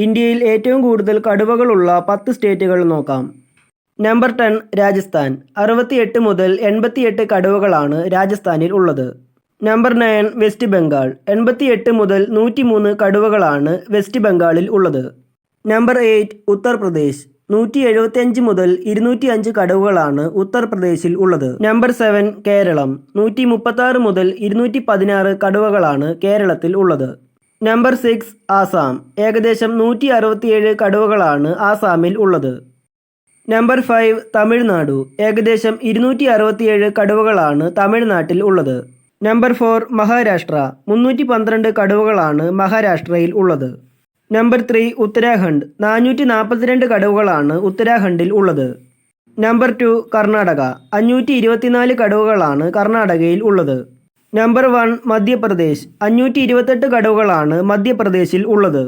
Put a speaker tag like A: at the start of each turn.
A: ഇന്ത്യയിൽ ഏറ്റവും കൂടുതൽ കടുവകളുള്ള 10 സ്റ്റേറ്റുകൾ നോക്കാം. നമ്പർ 10 രാജസ്ഥാൻ. 68 മുതൽ 88 കടുവകളാണ് രാജസ്ഥാനിൽ ഉള്ളത്. Number 9 west Bengal. 88 മുതൽ 103 കടുവകളാണ് വെസ്റ്റ് ബംഗാളിൽ ഉള്ളത്. നമ്പർ 8 ഉത്തർപ്രദേശ്. 175 മുതൽ 205 കടുവകളാണ് ഉത്തർപ്രദേശിൽ ഉള്ളത്. നമ്പർ 7 കേരളം. 136 മുതൽ 216 കടുവകളാണ് കേരളത്തിൽ ഉള്ളത്. നമ്പർ 6 ആസാം. ഏകദേശം 167 കടുവകളാണ് ആസാമിൽ ഉള്ളത്. നമ്പർ 5 തമിഴ്നാടു. ഏകദേശം 267 കടുവകളാണ് തമിഴ്നാട്ടിൽ ഉള്ളത്. നമ്പർ 4 മഹാരാഷ്ട്ര. 312 കടുവകളാണ് മഹാരാഷ്ട്രയിൽ ഉള്ളത്. നമ്പർ 3 ഉത്തരാഖണ്ഡ്. 442 കടുവകളാണ് ഉത്തരാഖണ്ഡിൽ ഉള്ളത്. നമ്പർ 2 കർണാടക. 524 കടുവകളാണ് കർണാടകയിൽ ഉള്ളത്. നമ്പർ 1 മധ്യപ്രദേശ്. 528 കടുവകളാണ് മധ്യപ്രദേശിൽ ഉള്ളത്.